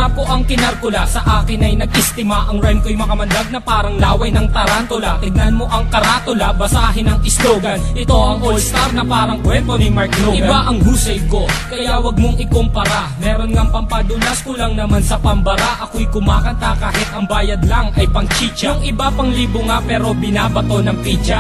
trapo ang kinarkula, sa akin ay nag-istima. Ang rhyme ko'y makamandag na parang laway ng tarantula. Tignan mo ang karatula, basahin ang slogan. Ito ang all-star na parang kwento ni Mark Logan. Iba ang husay ko, kaya wag mong ikumpara. Meron ngang pampadulas, kulang naman sa pambara. Ako'y kumakanta kahit ang bayad lang ay pang chicha. Yung iba pang libo nga pero binabato ng pizza.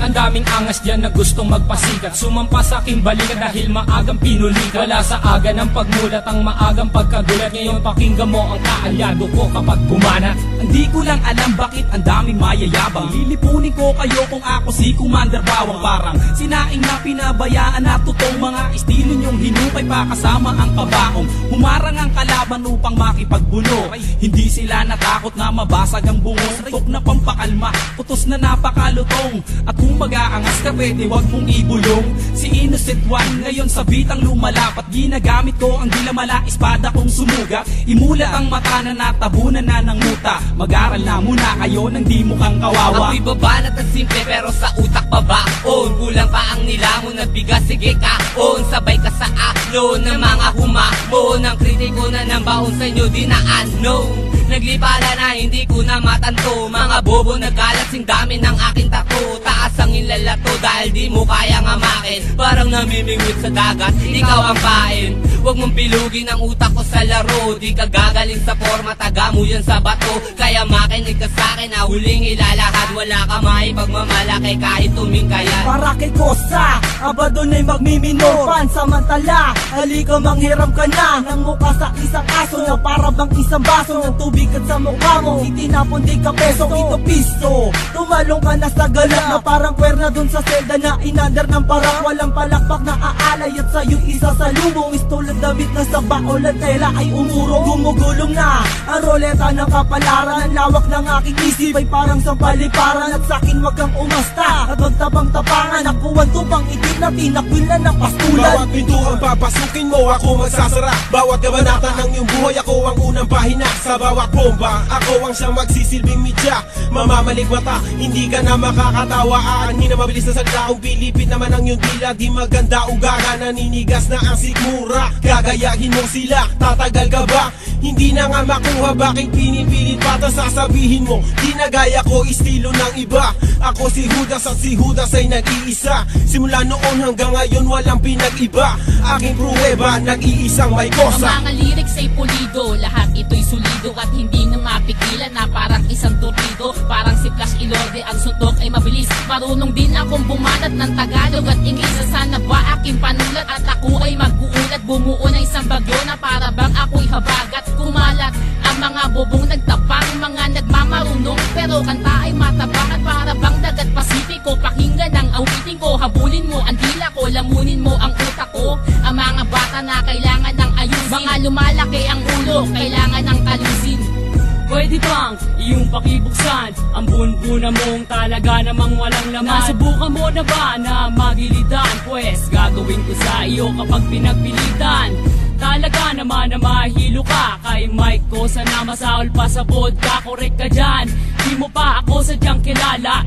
Ang daming angas dyan na gustong magpasikat, sumampa sa aking balikat dahil maagang pinulikat. Wala sa aga ng pagmulat ang maagang pagkagulat. Ngayon pakinggan mo ang kaalyado ko kapag bumanat. Hindi ko lang alam bakit ang daming mayayabang. Lilipunin ko kayo kung ako si Commander Bawang. Parang sinaing na pinabayaan na totoong mga estilo nyong hinukay pa kasama ang kabaong. Humarang ang kalaban upang makipagbuno. Hindi sila natakot na mabasag ang bungos. Tok na pampakalma, putos na napakalutong. At kung mag-aangas ka pwede wag mong ibulong. Si Innocent One ngayon sa bitang lumalapat. Ginagamit ko ang dilamala, espada kong sumugat. Imulat ang mata na natabunan na ng muta. Mag-aral na muna kayo nang di mukhang kawawa. Ako'y babanat at simple pero sa utak babaon. Kulang pa ang nilamon na bigas, sige kaon. Sabay ka sa aklo ng mga humamon. Ang kritiko na ng baon sa inyo di na ano. Naglipala na hindi ko na matanto. Mga bobo nagkalat sing dami ng aking tato. Taas ang inlalato dahil di mo kayang amakin. Parang namimingwit sa dagat, ikaw ang pain. Huwag mong pilugin ang utak ko sa laro. Di ka gagaling sa forma, taga mo yan sa bato. Kaya makinig ka sa'kin na huling ilalahad. Wala ka maipagmamalaki kahit tumingkayan. Para kay Kosa, abadon ay magmiminor. Pansamantala, halika manghiram ka na ng mukha sa isang aso na para bang isang baso ng tubig at sa mukha mo. Itinapon di ka peso, ito piso. Tumalong ka na sa galak na parang kwerna dun sa selda na inander ng parang walang palakpak na aalay at sa'yo isa sa lumong. Istulad damit na sa baol at tela ay umuro. Gumugulong na ang roleta ng kapalaran. Ang lawak ng aking isip ay parang sa paliparan. At sa'kin wag kang umasta at magtabang-tapangan. Nakuwan tupang itim na tinakwil na ng pastulan. Bawat pintuang papasukin mo ako magsasara. Bawat kabanata ng iyong buhay ako ang unang pahina. Sa bawat bomba ako ang siyang magsisilbing media. Mamamalik mata, hindi ka na makakatawa. Aanhin na mabilis na salita kung pilipit naman ang iyong dila. Di maganda ugaga, naninigas na ang sigmura. Gagayahin mo sila, tatagal ka ba? Hindi na nga makuha, bakit pinipilit pa ito sasabihin mo? Di na gaya ko, estilo ng iba. Ako si Judas at si Judas ay nag-iisa. Simula noon hanggang ngayon walang pinag-iba. Aking pruweba, nag-iisang may kosa. Ang mga lyrics ay pulido, lahat ito'y solido. At hindi na mapigilan na parang isang torpedo. Parang si Flash Ilorde, ang suntok ay mabilis. Marunong din akong bumanat ng Tagalog at Ingles. Sana ba aking panulat at ako ay mag-uulat. Bumuo na isang bagyo na para bang ako'y habagat. Kumalat ang mga bobong nagtapang, mga nagmamarunong pero kanta ay matabangan. Para bang dagat Pasipiko, pakinggan ang awitin ko. Habulin mo ang dila ko, lamunin mo ang utak ko. Ang mga bata na kailangan ng ayusin, mga lumalaki ang ulo, kailangan ng kalusin. Pwede bang iyong pakibuksan ang bunbuna mong talaga namang walang laman? Nasubukan mo na ba na magilitan? Pwes gagawin ko sa iyo kapag pinagpilitan. Talaga naman na mahilo ka kay Mike ko, sana masaol pa sa vodka. Korek ka dyan, di mo pa ako sadyang kilala.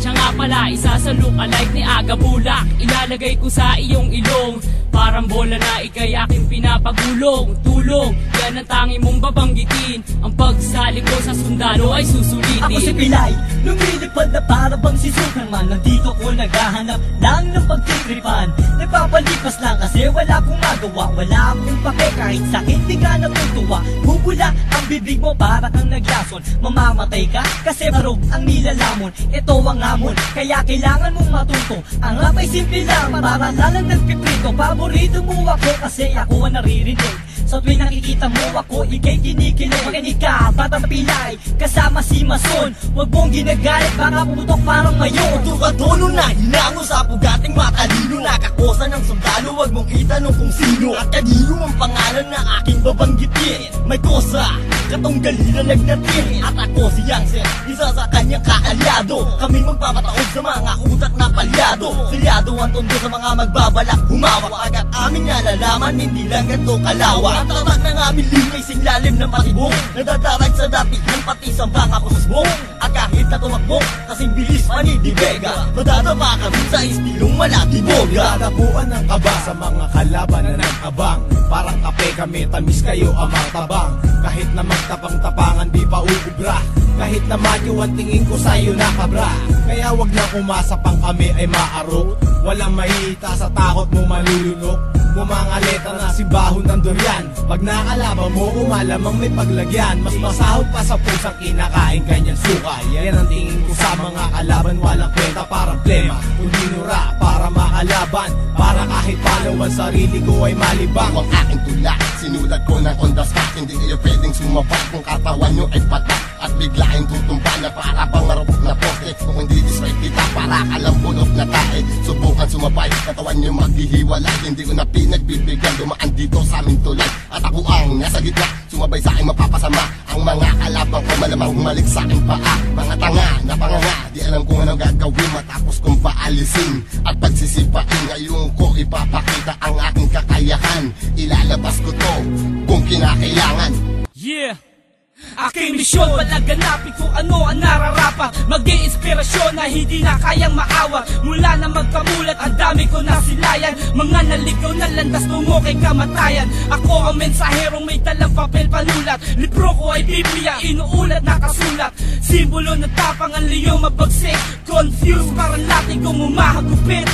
Siya nga pala isa sa look-alike ni Aga Bulak. Ilalagay ko sa iyong ilong, parang bola na ikay aking pinapagulong. Tulong, yan ang tangi mong babanggitin. Ang pagsali ko sa sundalo ay susulitin. Ako si Pilay, lumilipad na para bang si Superman. Nandito ko naghahanap lang ng pagtitripan. Nagpapalipas lang kasi wala akong magawa. Wala akong pake kahit sakit di ka natutuwa. Bubula ang bibig mo para kang naglason. Mamamatay ka kasi barog ang nilalamon. Ito ang hamon, kaya kailangan mong matuto. Ang rap ay simple lang, para lang nagpiprito. Paborito mo ako kasi ako ang naririnig. Sa tuwing nakikita mo ako, ikay kinikilig. Makinig ka, Batang Pilay, kasama si Mason. Huwag mong ginagalit, baka pumutok parang mayon. Tukatono na hinango sa pugating matalino. Nakakosa ng sundalo, huwag mong itanong kung sino. At kanino ang pangalan na aking babanggitin. May kosa, katong galina nagnatin. At ako si Yangsen, isa sa kanyang kaalyado. Kaming magpapataog sa mga utak na palyado. Silyado ang tondo sa mga magbabalak humawak. Agad aming nalalaman, hindi lang ganito kalawak. Ang tatak ng aming lingay singlalim ng patibong. Nadadarag sa datihan pati sa mga pusbong. At kahit na tumakbo, kasing bilis pa ni Di Vega. Madadama kami sa estilo mong malatiboga. Dadapuan ng kaba sa mga kalaban na nag-abang. Parang kape kami, tamis kayo amang tabang. Kahit na magtapang-tapangan di pa uubra. Kahit na madyo ang tingin ko sa'yo nakabra. Kaya wag na umasapang kami ay maaro. Walang mahihita sa takot mo malulunok. Mumangaleta na simbahon ng durian. Pag nakalaban mo, umalamang may paglagyan. Mas masahol pa sa pusang kinakain kanyang suka. Yan ang tingin ko sa mga kalaban. Walang kwenta para plema, kundi nura para makalaban. Para kahit paano ang sarili ko ay malibang. Ang aking tula, sinulat ko ng on the spot. Hindi kayo pwedeng sumabak kung katawan nyo ay patak. At biglaing tutumba na para bang marupok na poste. Kung hindi disrespect kita, para kalambunok na tae. Subukan sumabay, katawan nyo maghihiwalay. Hindi ko na pinagbibigyan, dumaan dito sa aming tulay. At ako ang nasa gitna, sumabay sa aking mapapasama. Ang mga kalabang ko malamang humalik sa aking paa. Mga tanga na panganga, di alam kung anong gagawin matapos kong paalisin. At pagsisipain, ngayon ko ipapakita ang aking kakayahan. Ilalabas ko to kung kinakailangan. Yeah! Aking misyon, palaganapin kung ano ang nararapat. Mag-iinspirasyon na hindi na kayang maawa. Mula na magkamulat, ang dami ko nasilayan. Mga naligaw na landas tungo kay kamatayan. Ako ang mensaherong may dalang papel panulat. Libro ko ay Biblia, inuulat na kasulat. Simbolo ng tapang ang liyong mabagsik. Confused, parang natin kung umahagupit.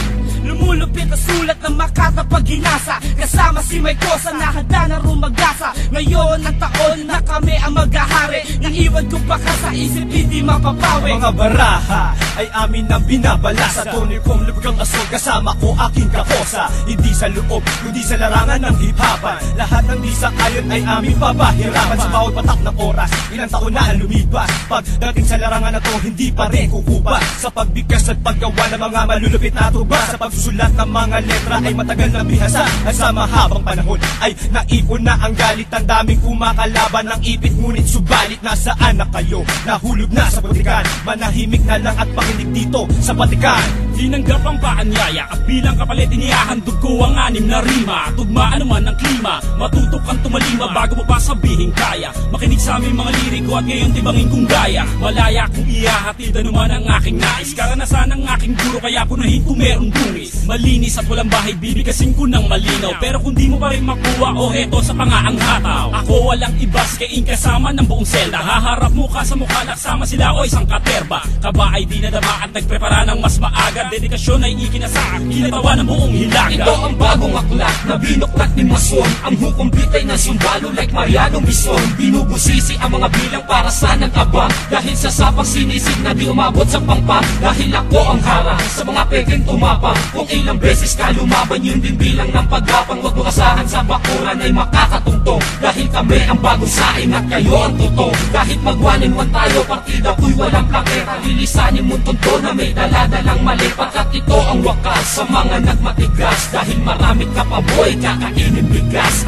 Lumulupit ang sulat ng Makata pag ginasa. Kasama si May Kosa na handa na rumagasa. Ngayon ang taon na kami ang maghahari. Naiwan ko baka sa isip hindi mapapawi. Mga baraha ay amin ang binabala. Sa tunay kong lubgang asol kasama ko aking kakosa. Hindi sa loob, kundi sa larangan ng hip-hopan. Lahat ng di sa ayon ay aming papahirapan. Sa bawat patak ng oras, ilang taon na ang lumipas. Pagdating sa larangan na to, hindi pa rin kukupa. Sa pagbigkas at paggawa ng mga malulupit na tuba. Sa pagsusulat ng mga letra ay matagal na bihasa. At sa mahabang panahon ay naipon na ang galit. Ang daming kumakalaban ng ipit, ngunit subalit nasaan na kayo? Nahulog na sa butikan, manahimik na lang at pakinig dito sa batikan. Tinanggap ang paanyaya at bilang kapalit inihahandog ko ang 6 na rima. Tugmaan naman ng klima, matutok kang tumalima bago mo pa sabihin kaya. Makinig sa aming mga liriko at ngayon tibangin kong gaya. Malaya kong ihahatid anuman ang aking nais. Karanasan ng aking guro kaya punahin kung merong dungis. Malinis at walang bahay, bibigasin ko ng malinaw. Pero kung di mo pa rin makuha o eto sa pangaang hataw. Ako walang iba, kaing kasama ng buong selda. Haharap mo ka sa mukha, naksama sila o isang katerba. Kaba ay di nadama at nagprepara ng mas maaga. Dedikasyon ay ikinasa, kinatawa ng buong hilaga. Ito ang bagong aklat na binuklat ni Mason. Ang hukom bitay ng sundalo like Mariano Bison. Binubusisi ang mga bilang para sa nag-abang. Dahil sa sapang sinisig na di umabot sa pangpang. Dahil ako ang harang sa mga peking tumapang. Kung ilang beses ka lumaban, yun din bilang ng paggapang. Huwag mo kasahan sa bakuran ay makakatungtong. Dahil kami ang bagong saing at kayo ang totoo. Kahit mag 1-in-1 tayo, partida ko'y walang plaketa. Lilisanin mo tunto na may daladalang mali. Pagkat ito ang wakas sa mga nagmatigas. Dahil marami ka pa boy, kakainin bigas.